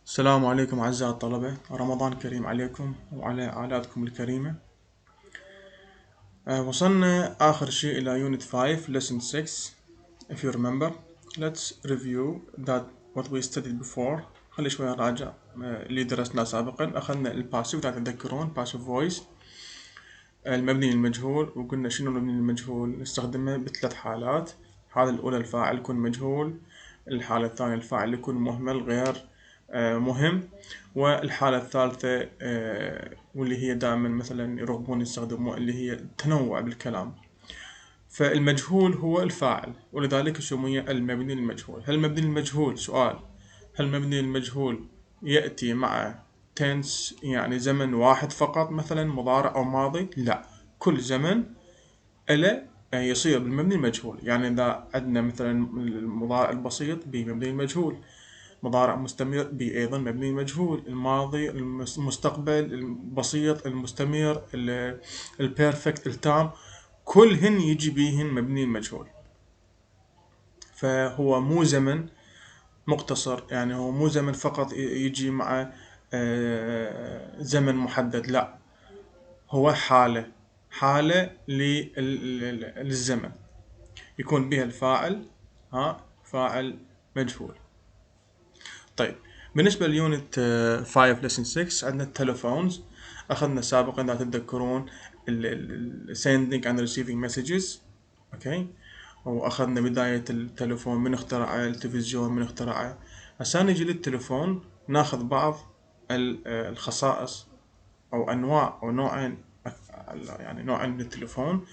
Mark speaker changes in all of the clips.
Speaker 1: السلام عليكم أعزائي الطلبة، رمضان كريم عليكم وعلى عائلاتكم الكريمة. وصلنا آخر شيء إلى unit 5 lesson 6. If you remember, let's review that what we studied before. خلي شوية نراجع اللي درسناه سابقا. أخذنا الباسيف، إذا تتذكرون passive voice، المبني للمجهول، وقلنا شنو المبني للمجهول نستخدمه بثلاث حالات. الحالة الأولى الفاعل يكون مجهول، الحالة الثانية الفاعل يكون مهمل غير مهم، والحالة الثالثة واللي هي دائما مثلا يرغبون يستخدموها اللي هي التنوع بالكلام. فالمجهول هو الفاعل ولذلك سمي المبني للمجهول. هل المبني للمجهول سؤال، هل المبني للمجهول يأتي مع tense يعني زمن واحد فقط مثلا مضارع أو ماضي؟ لا، كل زمن إله يصير بالمبني المجهول. يعني إذا عندنا مثلا المضارع البسيط بمبني المجهول، مضارع مستمر بي أيضا مبني المجهول، الماضي، المستقبل، البسيط، المستمر، البيرفكت، التام، كلهن يجي بيهن مبني المجهول. فهو مو زمن مقتصر، يعني هو مو زمن فقط يجي مع زمن محدد، لا، هو حالة للزمن يكون بها الفاعل فاعل مجهول. طيب، بالنسبة ليونت 5 lesson 6 عندنا التلفونز. أخذنا سابقا إذا تتذكرون sending and receiving messages. أوكي، وأخذنا بداية التلفون، من اخترعه، التلفزيون من اخترعه. هسا نجي للتلفون ناخذ بعض الخصائص أو أنواع أو نوعين، يعني نوعين من التلفون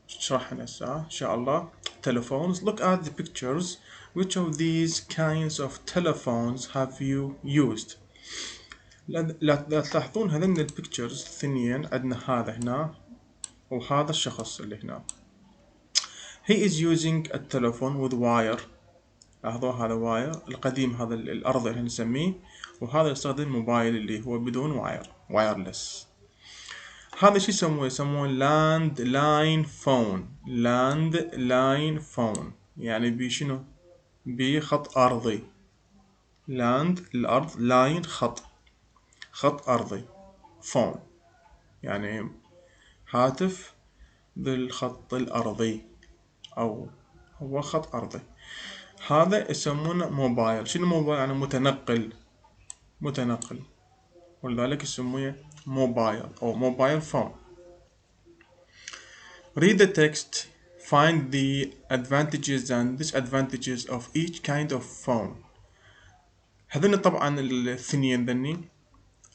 Speaker 1: شرحنا هسه إن شاء الله. telephones. Look at the pictures. Which of these kinds of telephones have you used? لا تلاحظون هذين البيكتشرز الثنين، عندنا هذا هنا وهذا الشخص اللي هنا. He is using a telephone with wire. لاحظوا هذا واير القديم، هذا الأرضي اللي نسميه، وهذا يستخدم موبايل اللي هو بدون واير، وايرلس. هذا شو يسموه لاند لاين فون. لاند لاين فون يعني بشنو؟ بخط أرضي. لاند الأرض، لاين خط أرضي، فون يعني هاتف بالخط الأرضي أو هو خط أرضي. هذا يسمونه موبايل. شنو موبايل؟ يعني متنقل، ولذلك يسمونه موبايل أو موبايل فون. Read the text. Find the advantages and disadvantages of each kind of phone. هذين طبعا الثنين ذني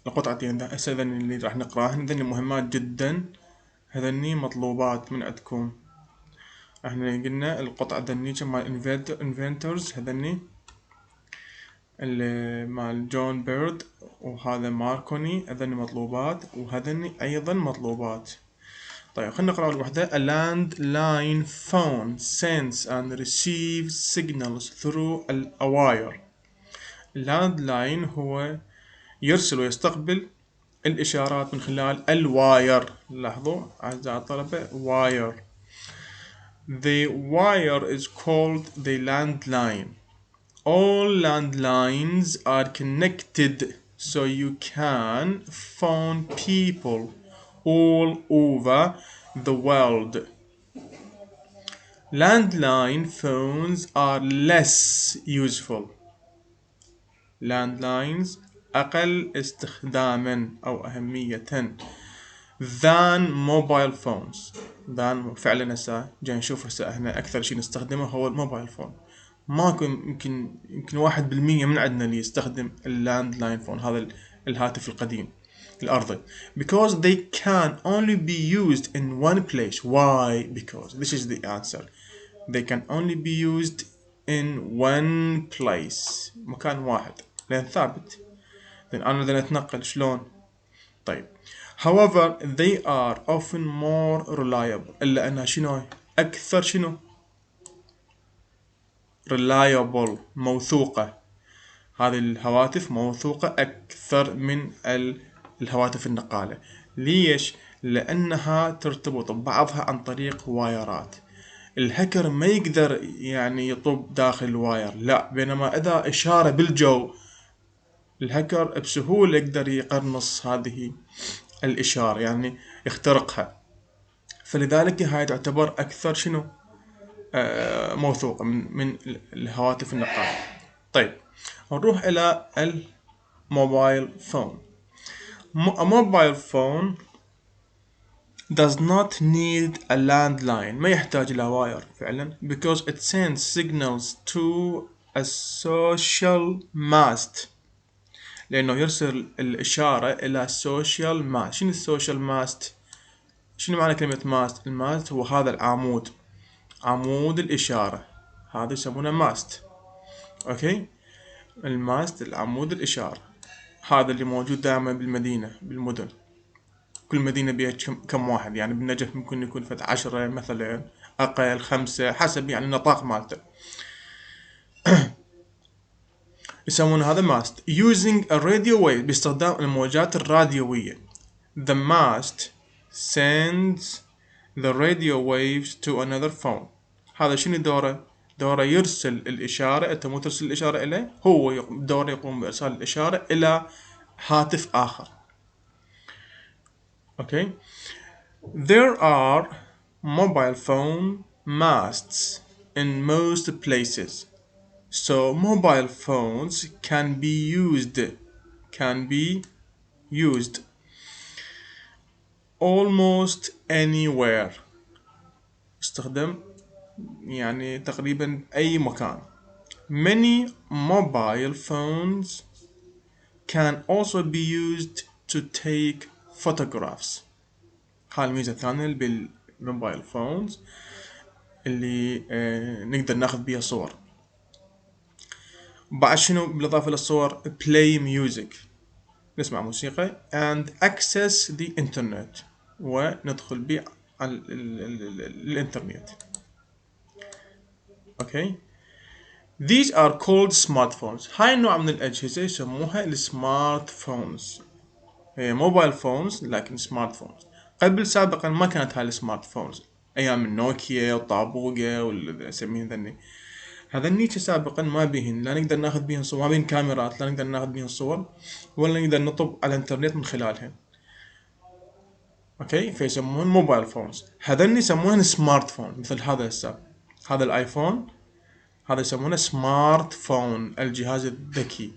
Speaker 1: القطعتين هسه ذني اللي راح نقراهن ذني مهمات جدا، هذني مطلوبات من عندكم. احنا قلنا القطعة ذني مال inventors، هذني مال جون بيرد وهذا ماركوني، هذني مطلوبات وهذني ايضا مطلوبات. طيب خلينا نقرأ الوحدة. A landline phone sends and receives signals through a wire. landline هو يرسل ويستقبل الإشارات من خلال الواير. لاحظوا أعزائي الطلبة، wire. The wire is called the landline. All landlines are connected so you can phone people all over the world. Landline phones are less useful. Landlines أقل استخداما أو أهمية than mobile phones. than فعلا هسه جاي نشوف هسه احنا أكثر شيء نستخدمه هو الموبايل فون. ماكو يمكن 1% من عندنا اللي يستخدم اللاندلاين فون، هذا الهاتف القديم الأرضي. Because they can only be used in one place. Why? Because this is the answer. They can only be used in one place. مكان واحد لأن ثابت. لأن أنا بدنا نتنقل شلون؟ طيب. However, they are often more reliable. إلا أنها شنو؟ أكثر شنو؟ reliable، موثوقة. هذه الهواتف موثوقة أكثر من الهواتف النقالة. ليش؟ لأنها ترتبط ببعضها عن طريق وايرات. الهكر ما يقدر يعني يطب داخل الواير، لا، بينما إذا إشارة بالجو الهاكر بسهولة يقدر يقرنص هذه الإشارة، يعني يخترقها. فلذلك هاي تعتبر أكثر شنو موثوقة من الهواتف النقالة. طيب نروح إلى الموبايل فون. A mobile phone does not need a landline، ما يحتاج إلى واير فعلا، because it sends signals to a social mast، لأنه يرسل الإشارة إلى social mast. شنو السوشيال ماست؟ شنو معنى كلمة ماست؟ الماست هو هذا العمود، عمود الإشارة، هذا يسمونه ماست. أوكي، الماست العمود الإشارة، هذا اللي موجود دائما بالمدينة، بالمدن. كل مدينة بيها كم واحد، يعني بالنجف ممكن يكون فت 10 مثلا، أقل 5 حسب يعني النطاق مالته. يسمون هذا ماست. using a radio wave، باستخدام الموجات الراديوية. the mast sends the radio waves to another phone. هذا شنو دوره؟ دوره يرسل الإشارة، أنت مو ترسل الإشارة إليه، هو دوره يقوم بإرسال الإشارة إلى هاتف آخر. أوكي. There are mobile phone masts in most places. So mobile phones can be used almost anywhere. استخدم يعني تقريبا أي مكان. Many mobile phones can also be used to take photographs. هاي الميزة الثانية بالموبايل فونز اللي نقدر ناخذ بيها صور. بعد شنو بالإضافة للصور؟ play music، نسمع موسيقى، and access the internet، وندخل بيه على الانترنت. اوكي. These are called smartphones. هاي النوع من الأجهزة يسموها السمارت فونز. هي موبايل فونز لكن سمارت فونز. قبل سابقا ما كانت هاي السمارت فونز، أيام النوكيا والطابوقة واللي نسميهن ذني. هذني سابقا ما بيهن، لا نقدر ناخذ بيهن صور، ما بين كاميرات، لا نقدر ناخذ بيهن صور، ولا نقدر نطب على الانترنت من خلالهن. اوكي، فيسموهن موبايل فونز. هذني يسموهن سمارت فون، مثل هذا هسه، هذا الايفون، هذا يسمونه سمارت فون، الجهاز الذكي.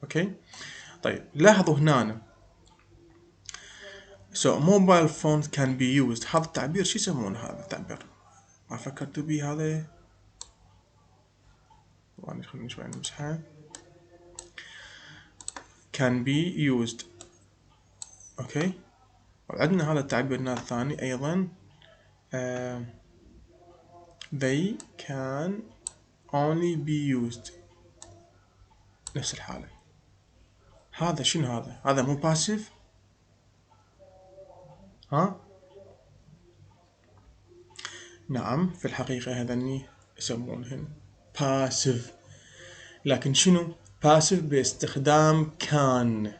Speaker 1: اوكي. طيب لاحظوا هنا so mobile phones can be used، هذا التعبير شو يسمونه؟ هذا التعبير ما فكرتوا به هذا؟ يعني خلينا شوي نمسحه. can be used. اوكي. وعندنا هذا التعبير الثاني ايضا they can only be used، نفس الحالة. هذا شنو هذا؟ هذا مو باسيف؟ ها؟ نعم، في الحقيقة هذني يسمونهن باسيف، لكن شنو؟ باسيف باستخدام كان.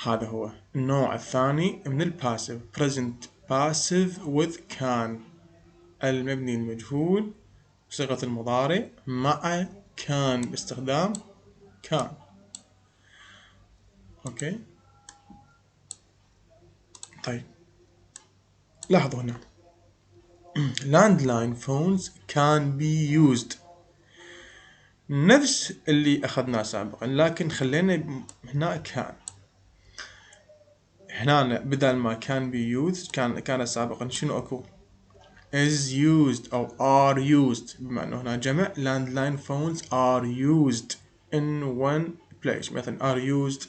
Speaker 1: هذا هو النوع الثاني من الباسيف، present passive with can، المبني المجهول بصيغة المضارع مع كان باستخدام كان. اوكي. طيب لاحظوا هنا landline phones can be used، نفس اللي أخذناه سابقا، لكن خلينا هنا كان. هنا بدل ما كان be used كان سابقا شنو أكو؟ is used أو are used، بما أنه هنا جمع. landline phones are used in one place، مثلا are used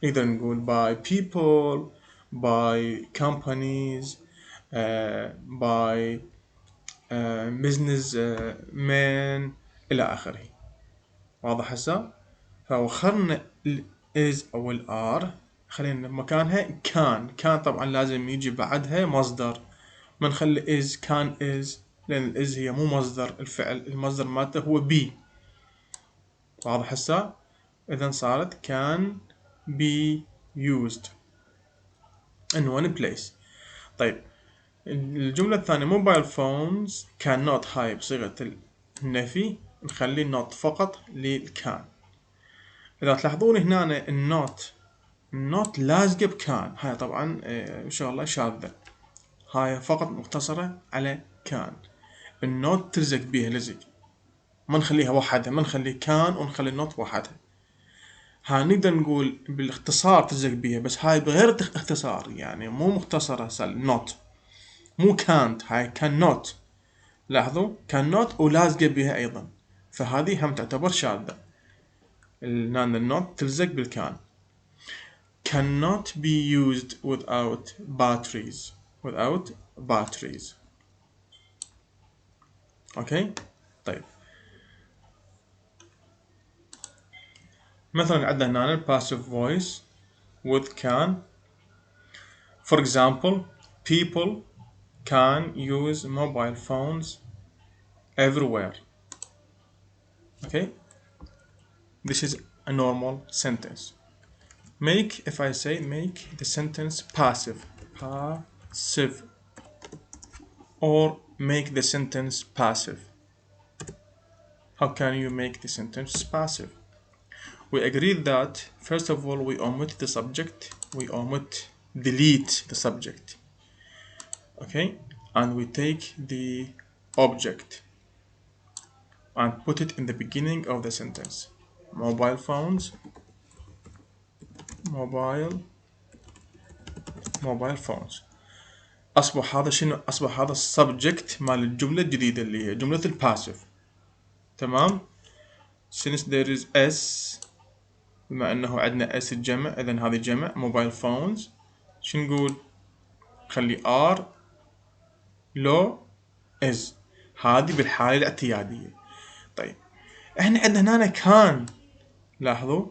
Speaker 1: نقدر نقول by people، by companies، by business men إلى آخره. واضح هسه؟ فوخرنا ال is أو ال are، خلينا مكانها كان طبعا لازم يجي بعدها مصدر، ما نخلي is كان is، لأن ال is هي مو مصدر الفعل، المصدر مالته هو be. واضح هسه؟ إذا صارت can be used in one place. طيب الجملة الثانية mobile phones cannot، هاي بصيغة النفي، نخلي not فقط للكان. إذا تلاحظون هنا النوت لازقة بكان، هاي طبعا شغلة شاذة، هاي فقط مقتصرة على كان. النوت تلزق بيها لزق، ما نخليها وحدها، ما نخلي كان ونخلي النوت وحدها. ها نقدر نقول بالاختصار تلزق بيها، بس هاي بغير اختصار، يعني مو مختصرة النوت، مو كانت، هاي كان نوت. لاحظوا كان نوت ولازقة بيها أيضا، فهذه هم تعتبر شاذة. النوت تلزق بالكان. cannot be used without batteries. اوكي طيب، مثلا عندنا هنا passive voice with can. For example, people can use mobile phones everywhere. Okay, this is a normal sentence. If I say make the sentence passive, or make the sentence passive. How can you make the sentence passive? We agreed that first of all we omit the subject, delete the subject, okay, and we take the object and put it in the beginning of the sentence. Mobile phones, mobile phones. أصبح هذا شنو؟ أصبح هذا السبجكت مال الجملة الجديدة اللي هي جملة الباسيف. تمام. since there is s، بما أنه عندنا s الجمع، إذن هذه جمع موبايل فونز. شو نقول؟ خلي r لو is، هذه بالحالة الاعتيادية. طيب احنا عندنا هنا كان، لاحظوا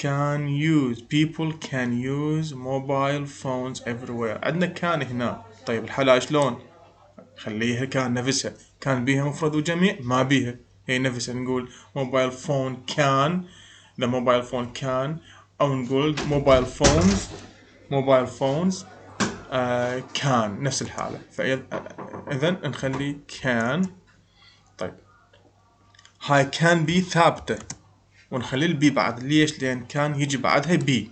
Speaker 1: can use، people can use mobile phones everywhere. عندنا كان هنا. طيب الحالة شلون؟ خليها كان نفسها، كان بيها مفرد وجميع؟ ما بيها، هي نفسها. نقول موبايل فون كان، the mobile phone كان، أو نقول موبايل فونز كان، نفس الحالة. فإذا نخلي كان. طيب هاي كان بي ثابتة، ونخلي البي بعد. ليش؟ لأن كان يجي بعدها بي،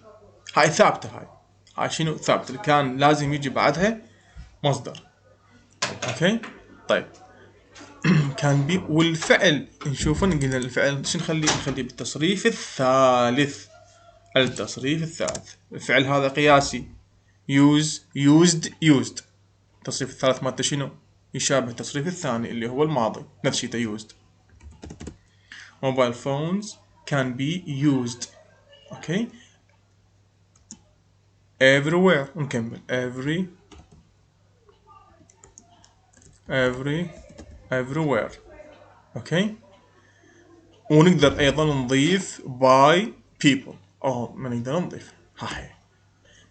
Speaker 1: هاي ثابتة. هاي شنو ثابتة؟ كان لازم يجي بعدها مصدر. اوكي طيب كان بي. والفعل نشوفه، قلنا الفعل شو نخليه بالتصريف الثالث. الفعل هذا قياسي، used. التصريف الثالث مالته شنو؟ يشابه التصريف الثاني اللي هو الماضي، نفس شيء used. mobile phones can be used. اوكي everywhere. نكمل everywhere. اوكي ونقدر ايضا نضيف by people، او ما نقدر نضيف. هاي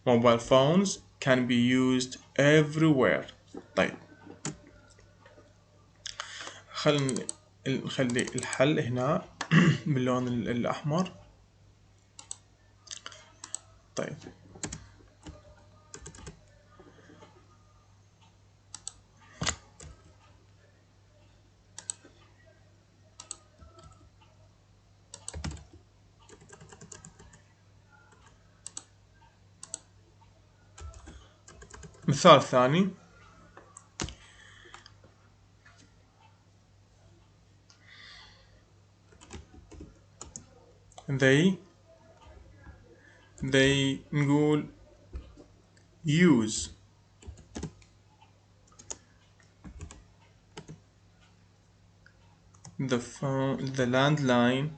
Speaker 1: mobile phones can be used everywhere. طيب نخلي الحل هنا باللون الأحمر. طيب مثال ثاني. they نقول use the landline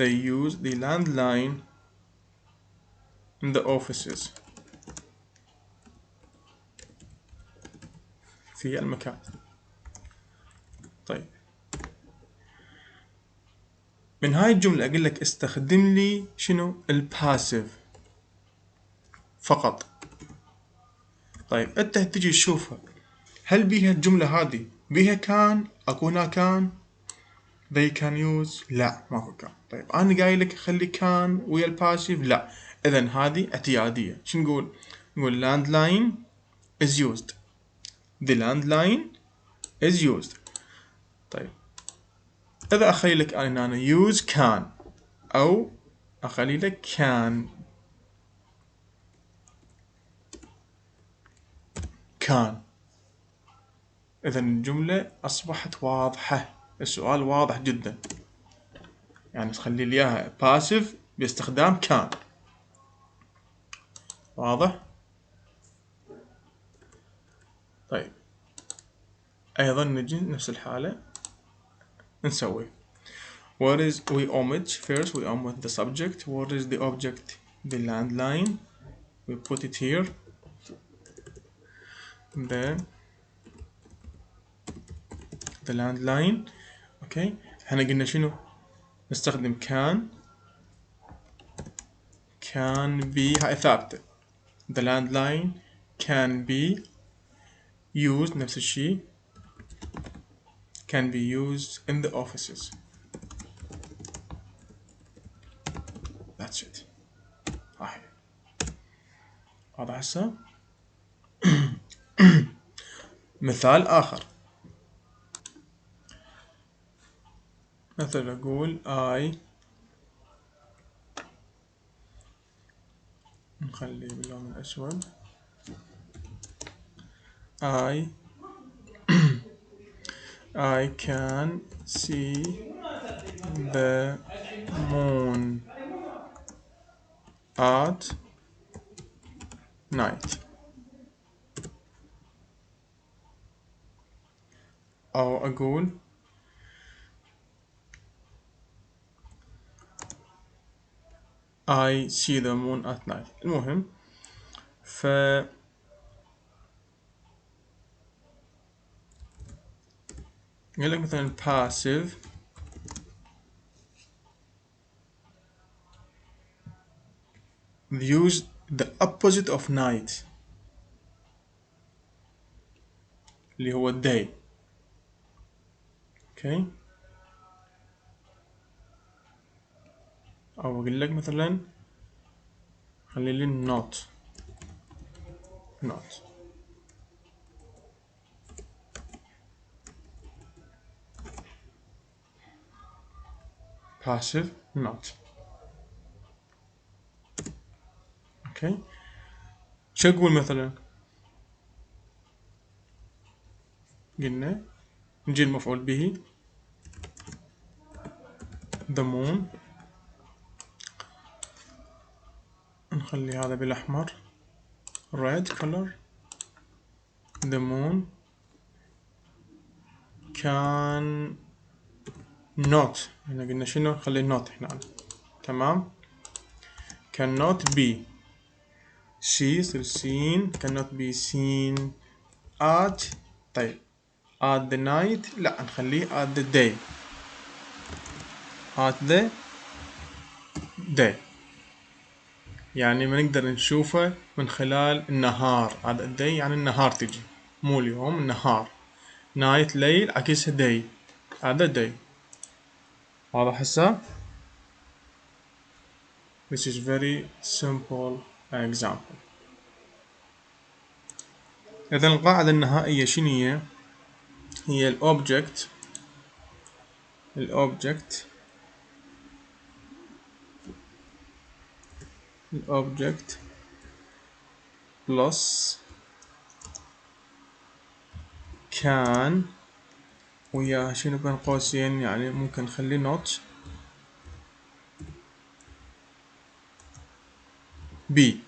Speaker 1: they use the landline in the offices، في المكان. طيب من هاي الجملة أقول لك استخدم لي شنو؟ الباسيف فقط. طيب أنت تجي تشوفها، هل بيها الجملة هذه بيها كان؟ أكو هنا كان they can use؟ لا ماكو كان. طيب أنا قايل لك خلي كان ويا الباسيف، لا إذن هذه اعتيادية. شو نقول؟ نقول landline is used. The landline is used. طيب إذا أخلي لك أنا use can أو أخلي لك can إذا الجملة أصبحت واضحة، السؤال واضح جدا. يعني تخلي لي إياها passive باستخدام can. واضح؟ طيب أيضا نجي نفس الحالة نسوي what is we omit first we omit the subject. What is the object? The landline. We put it here. the landline. اوكي احنا قلنا شنو؟ نستخدم can be هاي ثابتة. the landline can be used نفس الشيء can be used in the offices. That's it. هاي واضح هسه؟ مثال آخر، مثلا أقول I نخلي باللون الأسود I can see the moon at night. أو أقول I see the moon at night. المهم يقول لك مثلا passive use the opposite of night اللي هو day. اوكي او اقول لك مثلا خلي لي not passive not. اوكي شو اقول مثلا؟ قلنا نجي المفعول به the moon نخلي هذا بالاحمر red color. the moon can not هنا قلنا شنو؟ نخلي not هنا. تمام. cannot be يصير seen cannot be seen at. طيب at the night لا نخليه at the day. at the day يعني ما نقدر نشوفه من خلال النهار. هذا day يعني النهار تجي مو اليوم النهار. night ليل عكسها day. هذا day. واضح هسه؟ This is very simple example. إذا القاعدة النهائية شنو هي؟ هي الأوبجكت plus can ويا شنو بين قوسين يعني ممكن نخلي not be.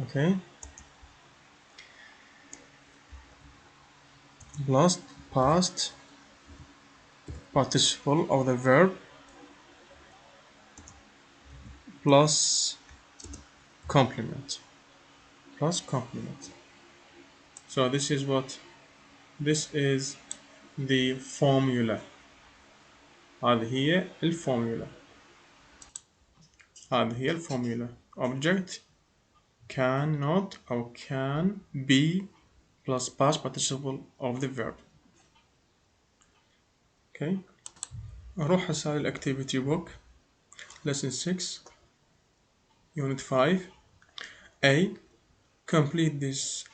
Speaker 1: okay plus past participle of the verb plus complement. So this is the formula. هذه هي الفورمولا. object can not أو can be plus past participle of the verb. okay نروح هسه للactivity book lesson 6. unit 5. A. Complete this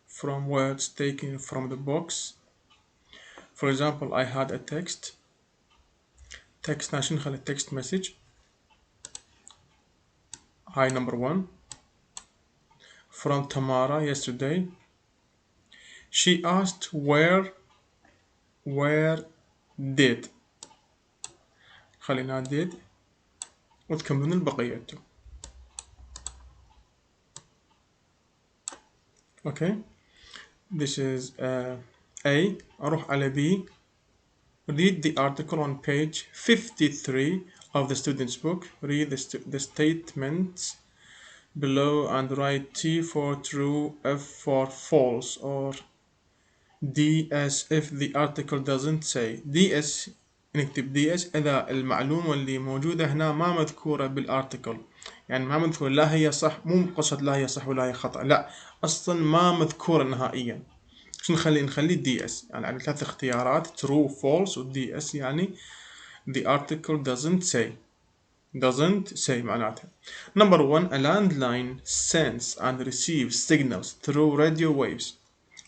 Speaker 1: from words taken from the box. For example, I had a text عشان نخلي text message. Hi, number 1 from Tamara yesterday. She asked where did. خلينا did وتكملون البقية. Okay, this is A. أروح على B. Read the article on page 53 of the student's book. Read the statements below and write T for true, F for false, or DS if the article doesn't say. DS نكتب DS إذا المعلومة اللي موجودة هنا ما مذكورة بالارتكل، يعني ما مذكور، لا هي صح، مو قصد لا هي صح ولا هي خطأ، لا أصلا ما مذكورة نهائيا. شو نخلي DS، يعني عندنا 3 اختيارات true false و DS، يعني the article doesn't say معناتها. Number 1 a landline sends and receives signals through radio waves.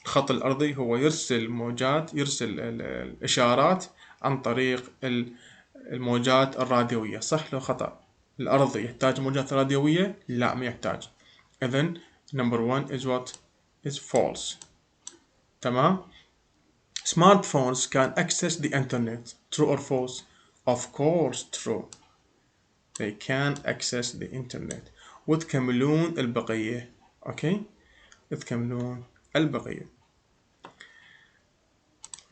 Speaker 1: الخط الأرضي هو يرسل الإشارات عن طريق الموجات الراديوية. صح لو خطأ؟ الأرضي يحتاج موجات راديوية؟ لا، ما يحتاج. إذن number 1 is what is false. تمام. Smartphones can access the internet. True or false? Of course true. They can access the internet. وتكملون البقية. اوكي، تكملون البقية.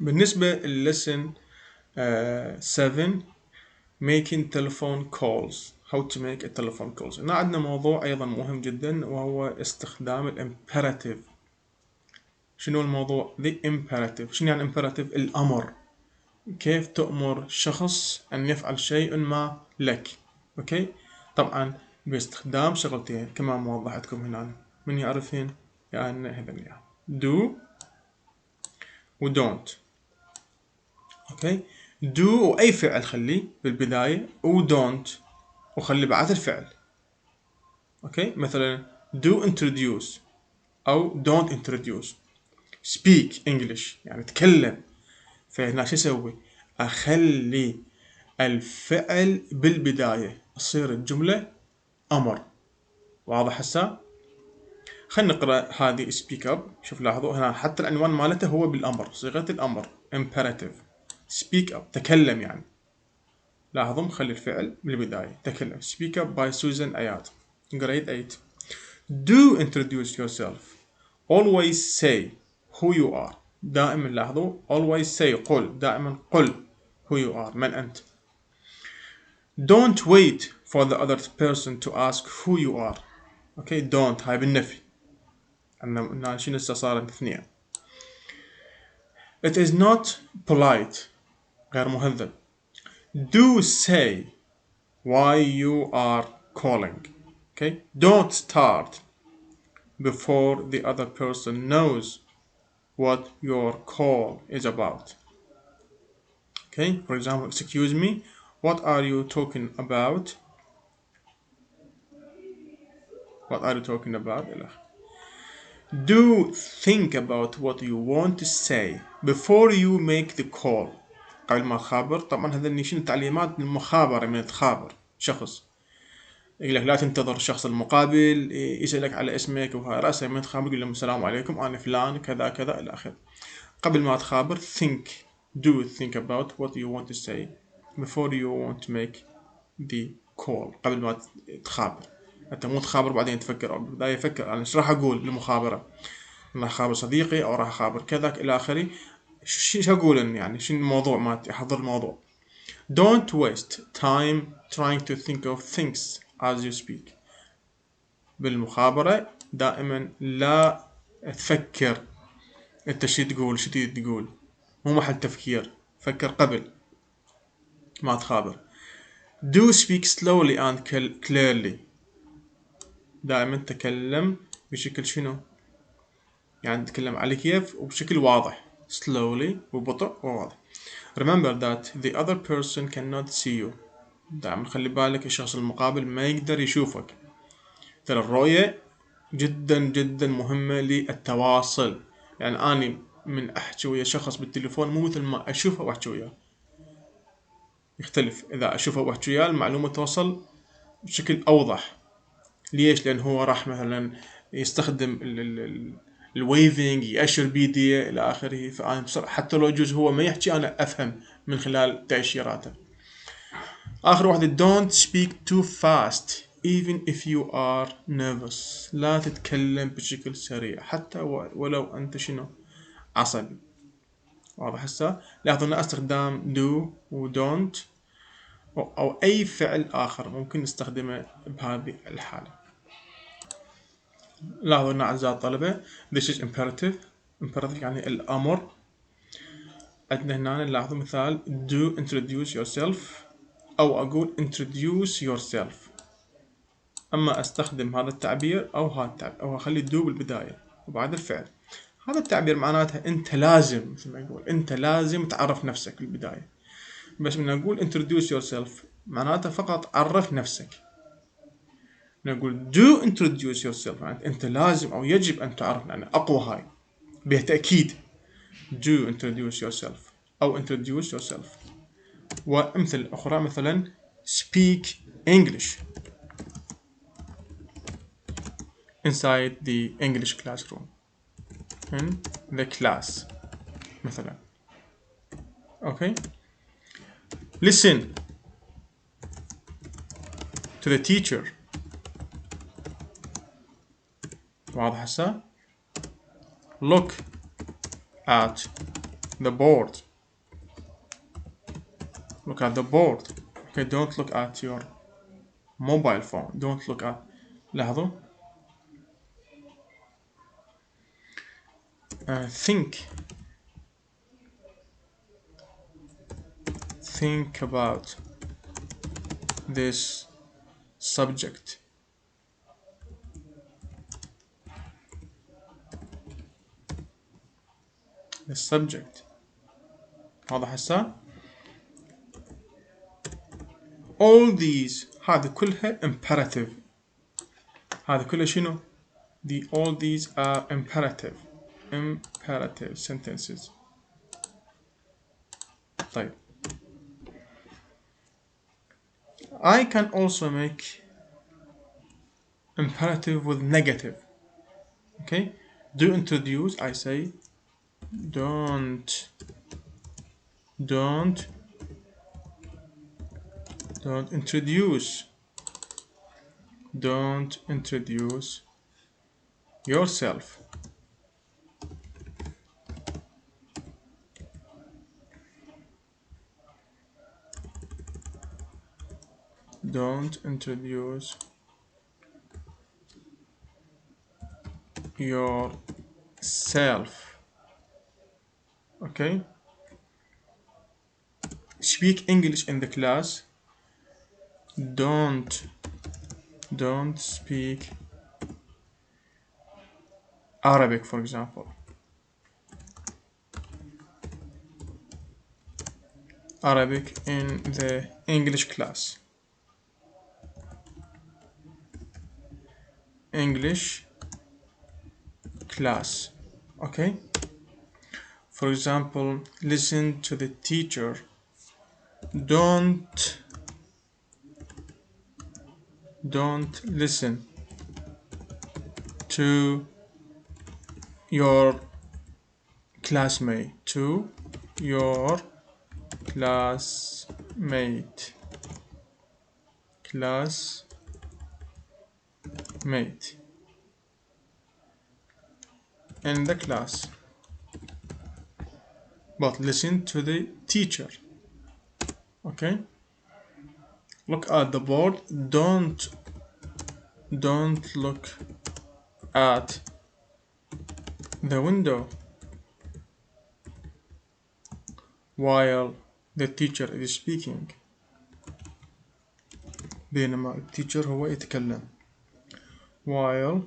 Speaker 1: بالنسبة للسن 7 making telephone calls. how to make a telephone calls. هنا عندنا موضوع أيضا مهم جدا وهو استخدام الامبerative. شنو الموضوع؟ the imperative. شنو يعني imperative؟ الأمر. كيف تأمر شخص أن يفعل شيء ما لك. أوكي، طبعا باستخدام شغلتين كما موضح لكم هنا. من يعرفين؟ يعني هذين يعني do و don't. اوكي، do وأي فعل خليه بالبداية، و don't وخلي بعد الفعل. اوكي، مثلا do introduce أو don't introduce. speak English يعني تكلم. فهنا شو اسوي؟ اخلي الفعل بالبداية، تصير الجملة امر. واضح هسه؟ خلينا نقرا هذه speak up. شوف لاحظوا هنا حتى العنوان مالته هو بالامر، صيغة الامر imperative. speak up تكلم يعني. لاحظوا مخلي الفعل بالبداية تكلم. speak up by Susan Ayat grade 8. do introduce yourself. always say who you are. دائما لاحظوا always say قل، دائما قل who you are، من أنت. don't wait for the other person to ask who you are. okay don't هاي بالنفي، أن شنو صارت اثنين. it is not polite غير مهذب. do say why you are calling. okay don't start before the other person knows what your call is about. okay, for example, excuse me, what are you talking about? what are you talking about? do think about what you want to say before you make the call. قبل ما تخابر. طبعا هذا شنو تعليمات المخابرة، من تخابر شخص يقول لك لا تنتظر الشخص المقابل يسألك على اسمك وهاي رأسه، من تخابر يقول لهم السلام عليكم أنا فلان كذا كذا إلى آخره. قبل ما تخابر think about what you want to say before you want to make the call. قبل ما تخابر انت مو تخابر بعدين تفكر، او بالبداية فكر انا ايش راح اقول للمخابرة، راح اخابر صديقي او راح اخابر كذا الى اخره، شو اقول يعني شنو الموضوع مالتي، احضر الموضوع. don't waste time trying to think of things as you speak. بالمخابرة دائما لا تفكر انت شو تقول شو تريد تقول، مو محل تفكير، فكر قبل ما تخابر. do speak slowly and clearly. دائما تكلم بشكل شنو؟ يعني تكلم على كيف وبشكل واضح. slowly وبطء وواضح. Remember that the other person cannot see you. دائما خلي بالك الشخص المقابل ما يقدر يشوفك. ترى الرؤية جدا جدا مهمة للتواصل. يعني أنا من أحكي ويا شخص بالتليفون مو مثل ما أشوفه وأحكي وياه، يختلف. إذا أشوفه وأحكي وياه المعلومة توصل بشكل أوضح. ليش؟ لأن هو راح مثلا يستخدم الويفنج، يأشر بيديه إلى آخره. فأنا بصراحة حتى لو يجوز هو ما يحكي أنا أفهم من خلال تأشيراته. آخر واحدة don't speak too fast even if you are nervous. لا تتكلم بشكل سريع حتى ولو أنت شنو عصبي. واضح هسه؟ لاحظوا أن استخدام do و don't أو أي فعل آخر ممكن نستخدمه بهذه الحالة. لاحظوا أن أعزائي الطلبة this is imperative. imperative يعني الأمر. عندنا هنا نلاحظوا مثال do introduce yourself أو أقول introduce yourself. أما أستخدم هذا التعبير أو هذا التعبير أو أخلي do بالبداية وبعد الفعل. هذا التعبير معناته أنت لازم، مثل ما يقول أنت لازم تعرف نفسك بالبداية. بس من أقول introduce yourself معناته فقط عرف نفسك. نقول do introduce yourself يعني أنت لازم أو يجب أن تعرف، يعني أقوى هاي بالتأكيد. do introduce yourself أو introduce yourself. وأمثل أخرى مثلا speak English inside the English classroom. in the class مثلا. okay. listen to the teacher. واضح هسه؟ look at the board. look at the board. okay, don't look at your mobile phone. don't look at. لاحظوا. think about this subject. the subject. واضح هسه؟ all these هذه كلها imperative. هذه كلها شنو؟ all these are imperative sentences. طيب I can also make imperative with negative. okay, do introduce. I say don't introduce. don't introduce yourself. don't introduce yourself. okay. speak English in the class. don't speak Arabic, for example. Arabic in the English class. English class. okay. For example, listen to the teacher. don't listen to your classmate. classmate in the class, but listen to the teacher. okay. look at the board. don't look at the window while the teacher is speaking. بينما التيتشر هو يتكلم. while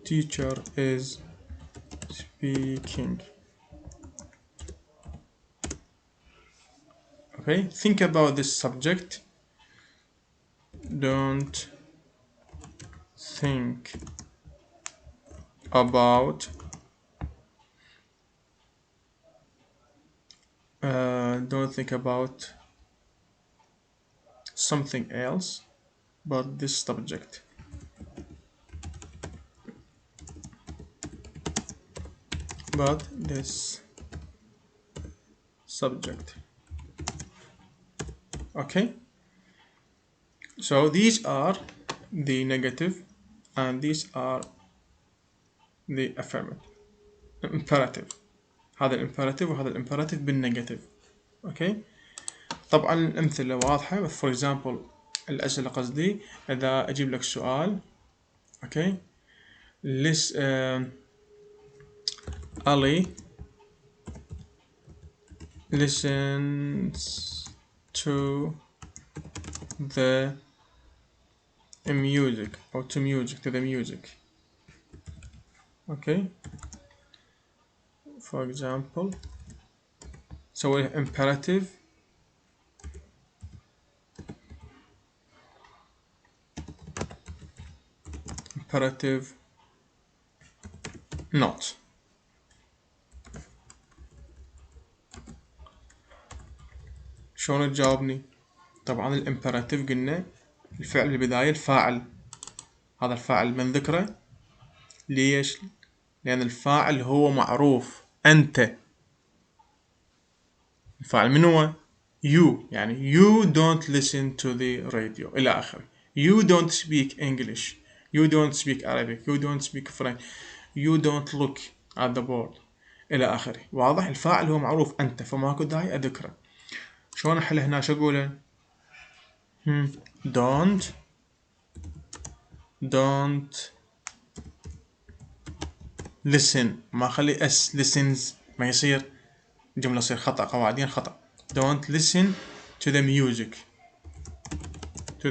Speaker 1: teacher is speaking. Okay, think about this subject. Don't think about something else but this subject. But this subject. Okay, so these are the negative and these are the affirmative imperative. هذا الامبerative وهذا الامبerative بالنيجاتيف. اوكي، طبعا الامثله واضحه. for example الاسئله قصدي اذا اجيب لك سؤال. اوكي، Ali listens to the music or to the music. Okay, for example سوي imperative not. شلون تجاوبني؟ طبعا الامبerative قلنا الفعل بالبداية الفاعل، هذا الفاعل من ذكره. ليش؟ لأن الفاعل هو معروف، أنت. الفاعل من هو؟ you، يعني you don't listen to the radio إلى آخره. you don't speak English، you don't speak Arabic، you don't speak French، you don't look at the board إلى آخره. واضح؟ الفاعل هو معروف أنت، فماكو داعي أذكره. شلون أحل هنا؟ شو أقوله؟ don't listen، ما أخلي اس listens، ما يصير الجملة تصير خطأ، قواعديا خطأ. don't listen to the music to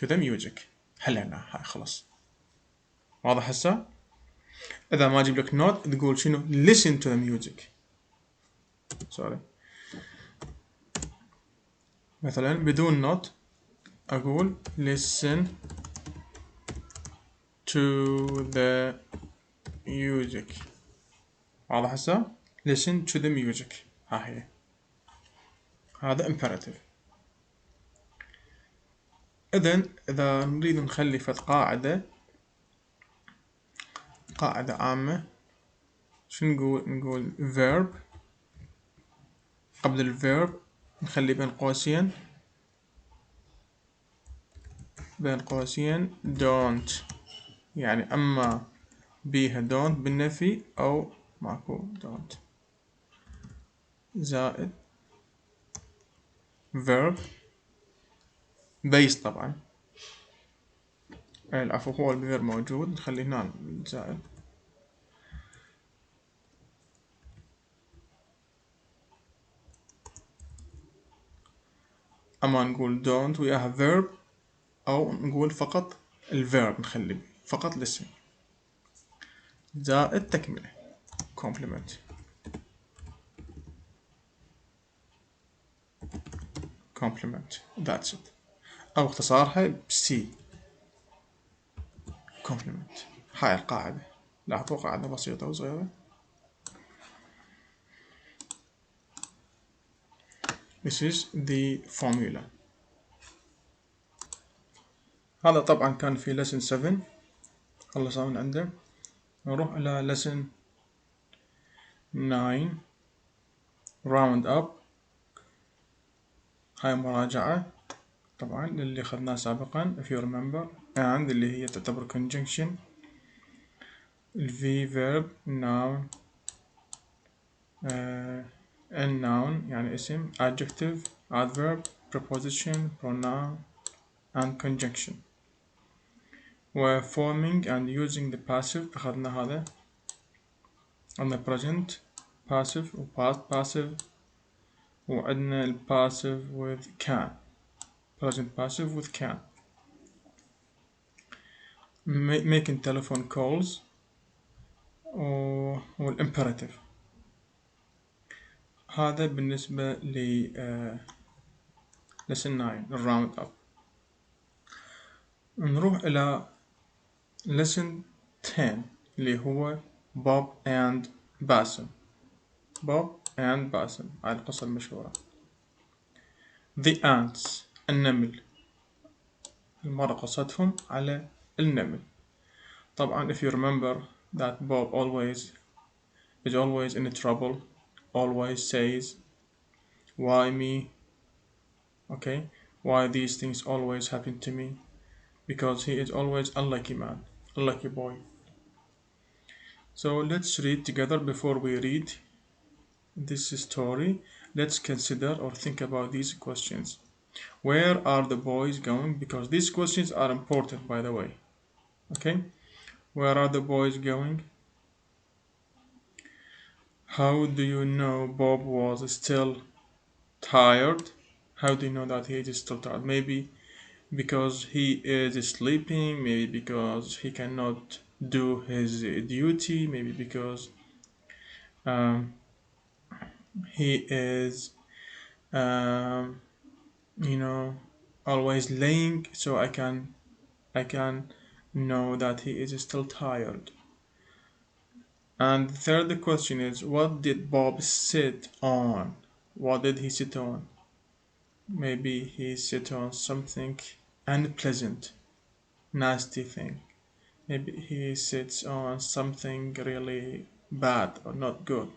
Speaker 1: the music. حلينا هاي خلاص. واضح هسه؟ إذا ما أجيب لك not تقول شنو؟ listen to the music. سوري، مثلا بدون not أقول listen to the music. واضح هسه؟ listen to the music. ها هي، هذا imperative. إذا نريد نخلي فد قاعدة عامة، شو نقول verb قبل الverb نخلي بين قوسين don't، يعني أما بيها don't بالنفي أو ماكو don't، زائد verb base. طبعا العفو، هو الverb موجود، نخلي هنا زائد. أما نقول don't وياها verb أو نقول فقط الverb، نخلي فقط الاسم زائد تكملة complement. that's it، أو اختصارها C complement. هاي القاعدة، لاحظوا قاعدة بسيطة وصغيرة. This is the formula. هذا طبعا كان في lesson 7 خلصنا من عنده. نروح إلى lesson 9 round up. هاي مراجعة طبعا للي أخذناه سابقا if you remember، and اللي هي تعتبر conjunction. الفي verb noun and noun يعني اسم، adjective adverb preposition pronoun and conjunction. و forming and using the passive أخذنا هذا، عندنا present passive و past passive، وعندنا ال passive with can، present passive with can. making telephone calls والimperative. هذا بالنسبة ل lesson 9 الراوند اب. نروح إلى lesson 10 اللي هو بوب and باسم. بوب and باسم، هاي القصة المشهورة. The ants النمل، المرة قصتهم على النمل. طبعا if you remember that Bob is always in trouble, always says why me, okay, why these things always happen to me, because he is always unlucky man, unlucky boy. So let's read together. Before we read this story, let's consider or think about these questions. Where are the boys going? Because these questions are important, by the way. Okay, where are the boys going? How do you know Bob was still tired? How do you know that he is still tired? Maybe because he is sleeping, maybe because he cannot do his duty, maybe because um, he is, um, you know, always laying. So I can know that he is still tired. And the third question is, what did Bob sit on? What did he sit on? Maybe he sit on something unpleasant, nasty thing. Maybe he sits on something really bad or not good.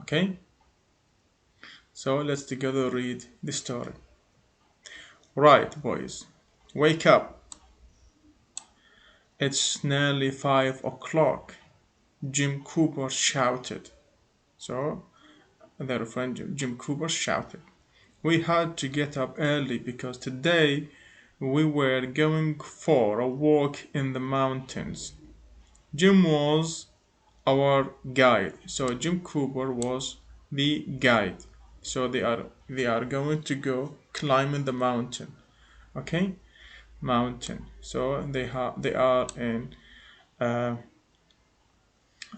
Speaker 1: Okay? So let's together read the story. Right, boys. Wake up. It's nearly 5 o'clock. Jim Cooper shouted. So their friend Jim Cooper shouted. We had to get up early because today we were going for a walk in the mountains. Jim was our guide. So Jim Cooper was the guide. So they are going to go climbing the mountain. Okay? Mountain. So they are uh,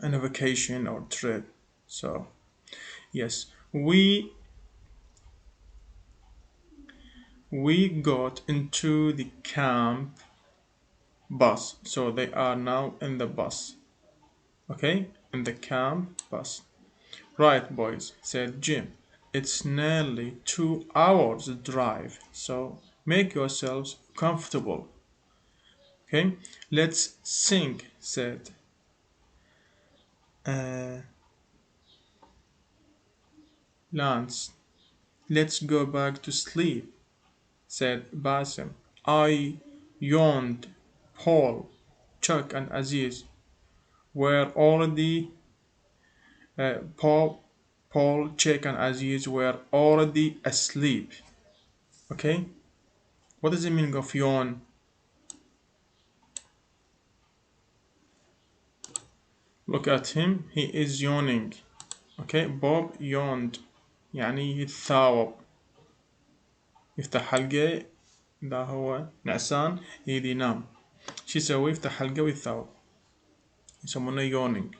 Speaker 1: in a vacation or trip. So yes, we got into the camp bus. So they are now in the bus. Okay? In the camp bus. Right, boys, said Jim. It's nearly 2 hours drive, so make yourselves comfortable. Okay? Let's sing, said uh, Lance. Let's go back to sleep, said Basim. I yawned. Paul, Chuck, and Aziz were already Paul, Chuck, and Aziz were already asleep. Okay? What is the meaning of yawn? Look at him, he is yawning. Okay, Bob yawned يعني يتثاوب، يفتح حلقة. ده هو نعسان يريد ينام، شو يسوي؟ يفتح حلقة ويتثاوب، يسمونه yawning.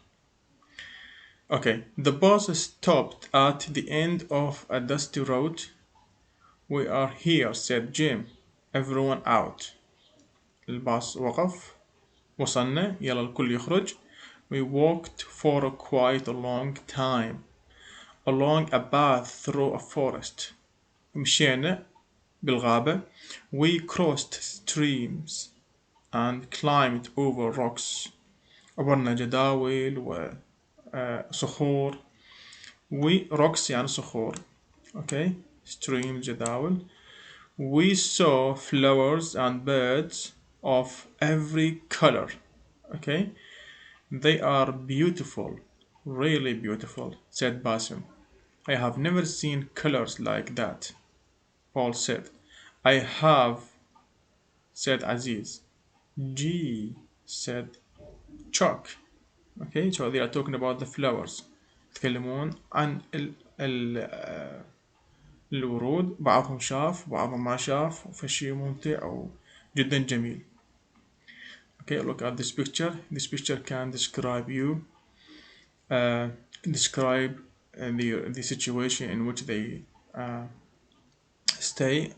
Speaker 1: Okay, the bus stopped at the end of a dusty road. We are here, said Jim. Everyone out. الباص وقف، وصلنا، يلا الكل يخرج. We walked for quite a long time along a path through a forest. مشينا بالغابة. We crossed streams and climbed over rocks. عبرنا جداول وصخور. We rocks يعني صخور. Okay, stream جداول. We saw flowers and birds of every color. Okay, they are beautiful, really beautiful, said Basim. I have never seen colors like that, Paul said. I have, said Aziz. Gee, said Chuck. Okay, so they are talking about the flowers. يتكلمون عن الورود، بعضهم شاف بعضهم ما شاف، فشي ممتع وجدا جميل. Okay, look at this picture. This picture can describe you. Describe the situation in which they stay.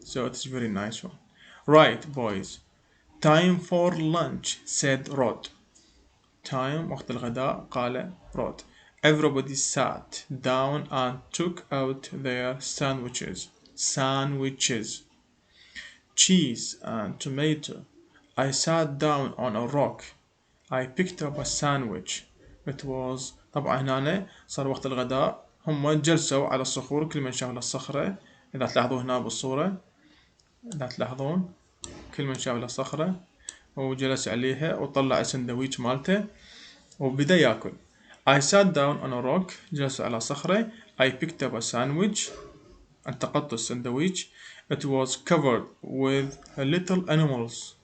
Speaker 1: So it's a very nice one. Right, boys. Time for lunch, said Rod. Time وقت الغداء قال Rod. Everybody sat down and took out their sandwiches. Sandwiches. Cheese and tomato. I sat down on a rock. I picked up a sandwich. It was طبعا هنا صار وقت الغداء، هم جلسوا على الصخور، كل من شاف الصخرة. إذا تلاحظوا هنا بالصورة، إذا تلاحظون كل من شاف الصخرة وجلس عليها وطلع السندويش مالته وبدأ ياكل. I sat down on a rock. جلست على صخرة. I picked up a sandwich. التقطت السندويش. It was covered with little animals.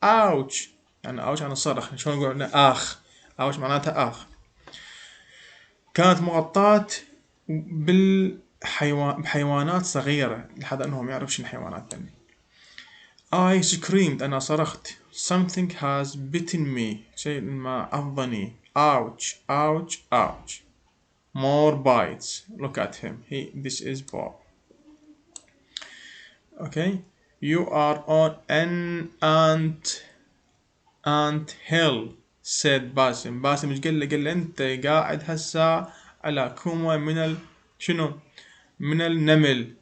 Speaker 1: Ouch. يعني ouch أنا صرخ. شلون نقول آخ. ouch معناتها آخ. كانت مغطاة بحيوانات صغيرة، لحد أنهم يعرف شنو الحيوانات ثاني. I screamed. أنا صرخت. Something has bitten me. شيء ما عضني. Ouch. Ouch. Ouch. More bites. Look at him. This is Bob. Okay. You are on an ant hill, said باسم. باسم ايش قال له؟ قال له انت قاعد هسه على كومة من شنو؟ من النمل،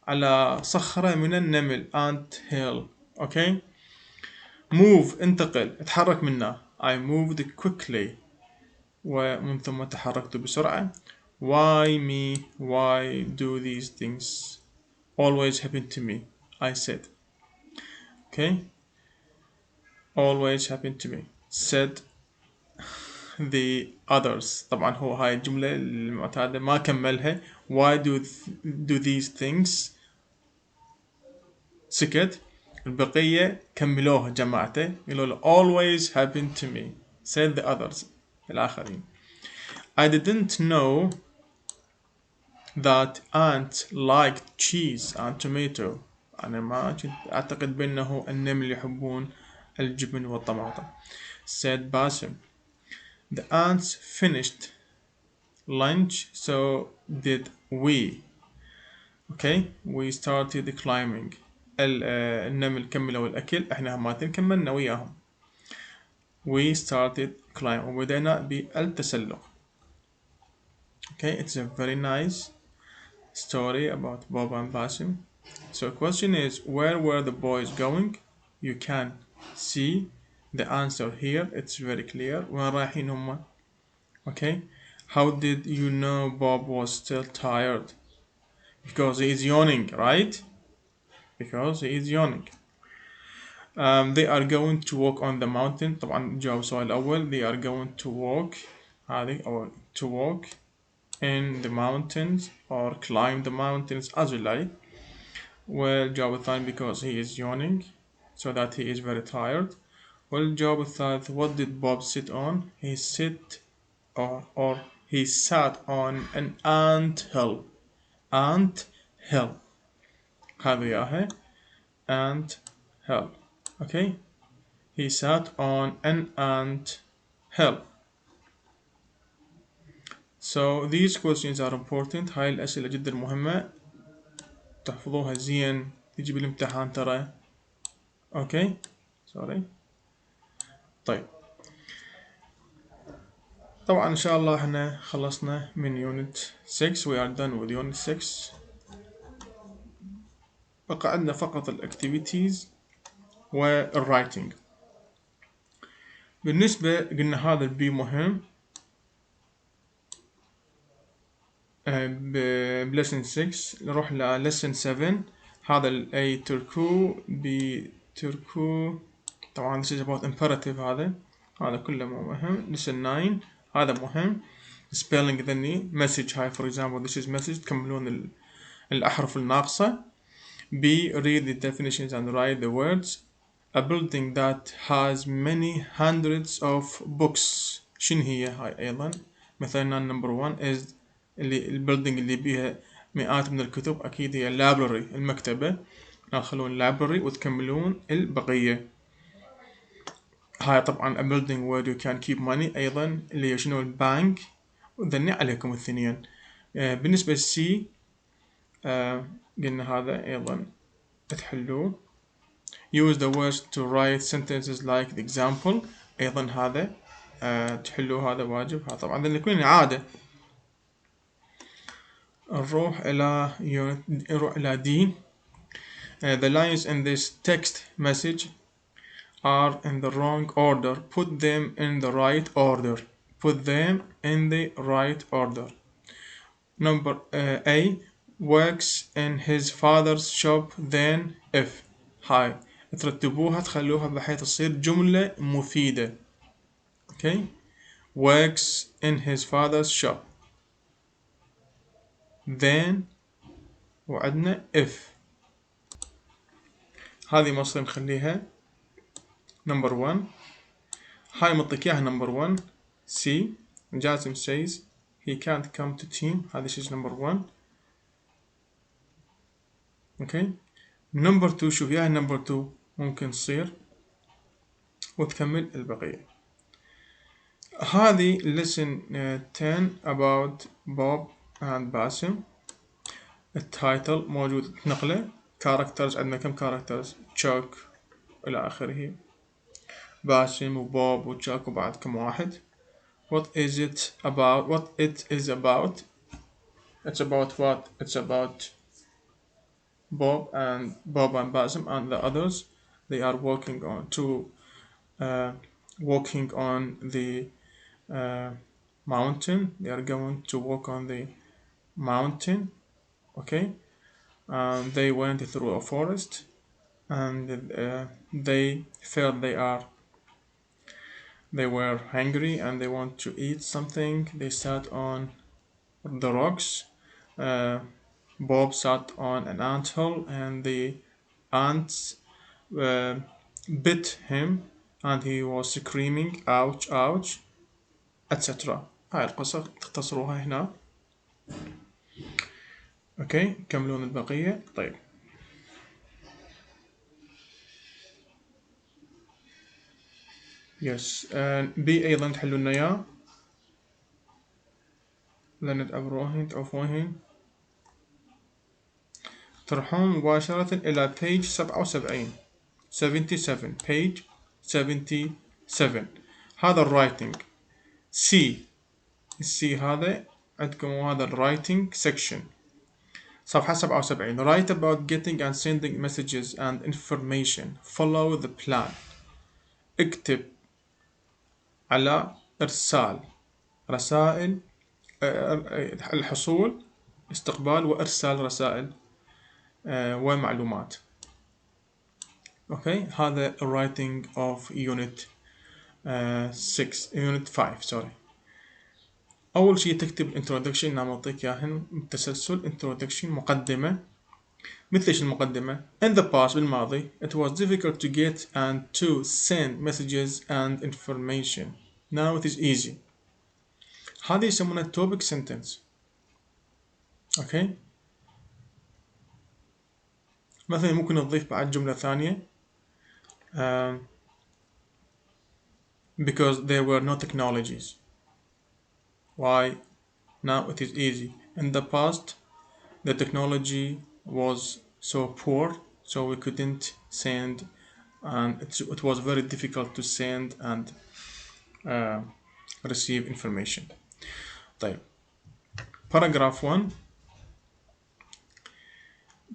Speaker 1: على صخرة من النمل. ant hill. okay. move. انتقل، اتحرك منه. I moved quickly. ومن ثم تحركت بسرعة. Why me? Why do these things always happen to me? I said. okay. always happen to me, said the others. طبعا هو هاي الجملة المعتادة ما كملها. Why do these things؟ سكت. البقية كملوها جماعته، يقولوا له always happen to me, said the others. الآخرين. I didn't know that ants liked cheese and tomato. أنا ما كنت أعتقد بأنه النمل يحبون الجبن والطماطم. said باسم. The ants finished lunch, so did we. okay. we started climbing. النمل كملوا الأكل، احنا هماتين كملنا وياهم. we started climbing. وبدأنا بالتسلق. okay. it's a very nice story about Bob and Basim. So the question is, where were the boys going? You can see the answer here. It's very clear. وين رايحين هم؟ okay. How did you know Bob was still tired? Because he is yawning, right? Because he is yawning. They are going to walk on the mountain. طبعا جاوب السؤال الأول. They are going to walk هذه أو to walk in the mountains or climb the mountains as you like. والجواب الثاني because he is yawning, so that he is very tired. والجواب الثالث what did Bob sit on? He sat on an ant hill. ant hill. هذه إياها. ant hill. okay. He sat on an ant hill. So these questions are important. هاي الأسئلة جدا مهمة، تحفظوها زين، تجي بالامتحان ترى. اوكي. سوري. طيب طبعا ان شاء الله احنا خلصنا من unit 6. we are done with unit 6. بقى عندنا فقط الاكتيفيتيز والرايتنج. بالنسبة قلنا هذا البي مهم بلسن 6. نروح للسن 7. هذا الاي تركو بي تركو. طبعا this is about imperative. هذا كله مو مهم. lesson 9 هذا مهم. spelling ذني message. هاي for example this is message. تكملون الأحرف الناقصة. B. read the definitions and write the words. a building that has many hundreds of books. شنو هي هاي أيضا؟ مثلا number 1 is البيلدينج اللي بيها مئات من الكتب، أكيد هي library المكتبة. تدخلون library وتكملون البقية. هاي طبعا a building where you can keep money أيضا اللي هي شنو البنك. وذني عليكم الاثنين. بالنسبة للسي قلنا هذا أيضا تحلوه. use the words to write sentences like the example، أيضا هذا تحلوه، هذا واجب. هذا طبعا يكون إعادة. نروح إلى D. The lines in this text message are in the wrong order. Put them in the right order. Put them in the right order. Number A works in his father's shop. Then if هاي ترتبوها تخلوها بحيث تصير جملة مفيدة. Okay. works in his father's shop. Then وعندنا if. هذه مصر نخليها number 1. هاي مطيك اياها number 1. C. جاسم says he can't come to team. هذا شيء number 1. okay. number 2 شوف ياها number 2 ممكن تصير وتكمل البقية. هذه lesson 10 about Bob and باسم. التايتل موجود نقله. characters عندنا كم characters؟ تشاك إلى آخره. باسم وبوب وتشاك وبعد كم واحد. what is it about؟ what it is about؟ it's about what؟ it's about Bob and Basim and the others. They are working on the mountain. They are going to walk on the mountain. Okay. They went through a forest and they felt they were hungry and they want to eat something. They sat on the rocks. Bob sat on an anthill and the ants bit him and he was screaming ouch ouch etc. هاي القصة تختصروها هنا. اوكي كملون البقية. طيب يس بي أيضا تحلون إياه لأن تعبروهن تعوفوهن. تروحون مباشرة إلى page 77 77 page 77. هذا الرايتنج. C هذا عندكم هذا الرايتنج section صفحة 77. write about getting and sending messages and information. follow the plan. اكتب على إرسال رسائل الحصول استقبال وإرسال رسائل ومعلومات. اوكي هذا writing of unit 5 sorry. أول شيء تكتب introduction. نعم أعطيك إياهن بالتسلسل. introduction مقدمة. مثل إيش المقدمة؟ in the past بالماضي it was difficult to get and to send messages and information. now it is easy. هذه يسمونها topic sentence. اوكي مثلا ممكن نضيف بعد جملة ثانية because there were no technologies. why? now it is easy. in the past the technology was so poor so we couldn't send and it was very difficult to send and receive information. طيب paragraph 1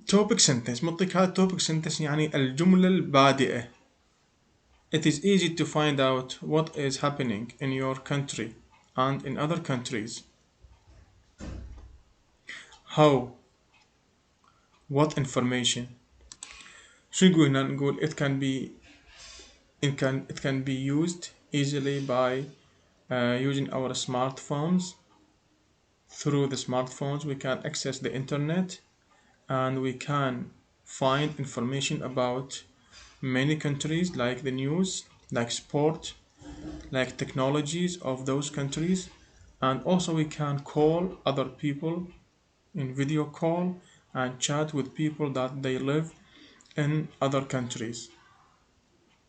Speaker 1: topic sentence. مطيك هذا topic sentence يعني الجملة البادئة. it is easy to find out what is happening in your country and in other countries. how? what information. شو نقول هنا؟ نقول it can be used easily by using our smartphones. through the smartphones we can access the internet and we can find information about many countries like the news, like sport, like technologies of those countries, and also we can call other people in video call and chat with people that they live in other countries.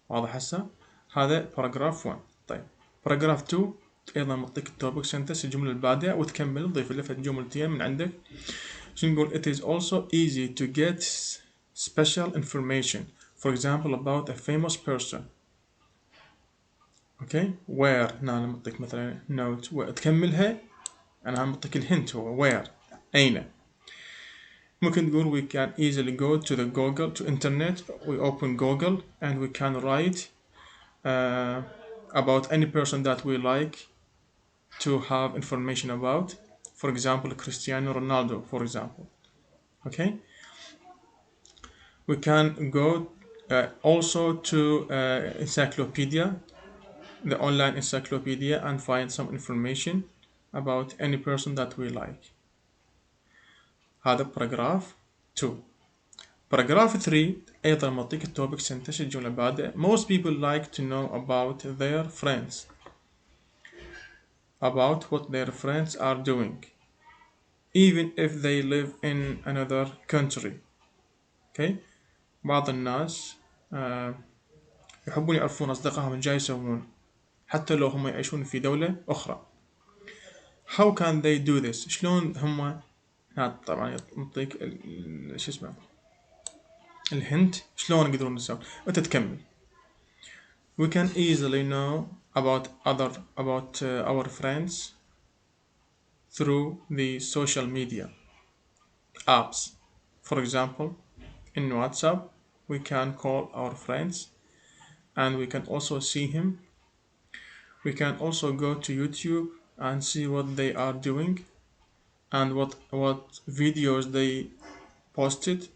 Speaker 1: واضح هسه؟ هذا paragraph 1. طيب paragraph 2 أيضا معطيك التوبيك سنتنس الجملة البادئة وتكمل تضيف له جملتين من عندك. شو نقول it is also easy to get special information for example about a famous person. اوكي where هنا أنا معطيك مثلا note تكملها. أنا معطيك الهنت هو where أين. ممكن تقول we can easily go to the Google to internet. We open Google and we can write about any person that we like to have information about. For example, Cristiano Ronaldo, for example. Okay. We can go also to encyclopedia, the online encyclopedia, and find some information about any person that we like. هذا paragraph 2. Paragraph 3 أيضا معطيك التوبيك سنتش الجملة بعده. Most people like to know about their friends, about what their friends are doing, even if they live in another country. Okay. بعض الناس يحبون يعرفون أصدقائهم من جاي يسوون حتى لو هم يعيشون في دولة أخرى. How can they do this؟ شلون هم هذا طبعا يعطيك شو اسمه الهنت شلون يقدرون يسوون. أنت تكمل. We can easily know about our friends through the social media apps. For example, in WhatsApp we can call our friends and we can also see him. We can also go to YouTube and see what they are doing and what videos they posted,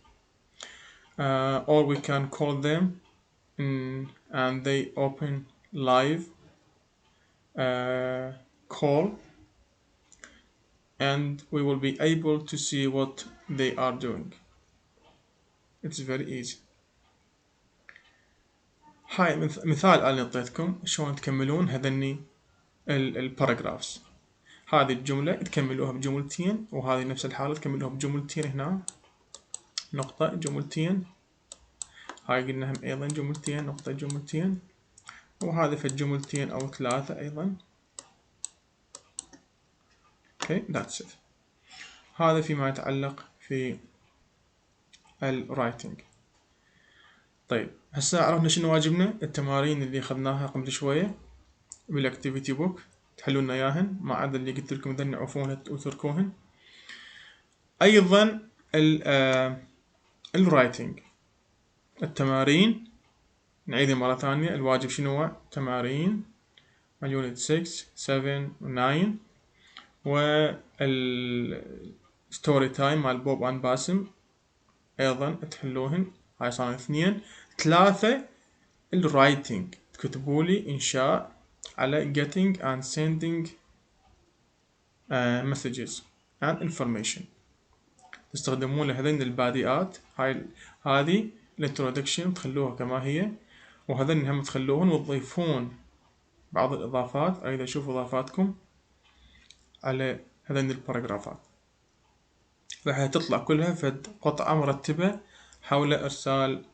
Speaker 1: or we can call them and they open live call and we will be able to see what they are doing. It's very easy. هاي مثال أنا أعطيتكم شلون تكملون هذني الباراجرافز. هذه الجملة تكملوها بجملتين وهذه نفس الحالة تكملوها بجملتين. هنا نقطة جملتين. هاي قلناهم أيضا جملتين نقطة جملتين. وهذا في الجملتين أو ثلاثة أيضا. Okay, that's it. هذا فيما يتعلق في الرايتنج. طيب هسه عرفنا شنو واجبنا. التمارين اللي أخذناها قبل شوية بالاكتيفيتي بوك تحلون اياهن ما عدا اللي قلت لكم ذن عفوهن وتركوهن. ايضا الرايتنج التمارين نعيدها مرة ثانية. الواجب شنو هو؟ تمارين اليونت 6 7 9 والستوري تايم مال بوب ان باسم ايضا تحلوهن. هاي صار 2. 3 الرايتنج تكتبولي انشاء على getting and sending messages and information. تستخدمون هذين البادئات. هذه الانترودكشن تخلوها كما هي وهذين هم تخلوهن وتضيفون بعض الإضافات. أيضا شوفوا إضافاتكم على هذين الباراجرافات راح تطلع كلها في قطعة مرتبة حول إرسال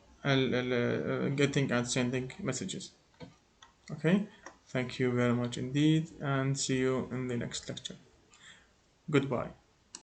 Speaker 1: getting and sending messages. Okay, thank you very much indeed and see you in the next lecture. Goodbye.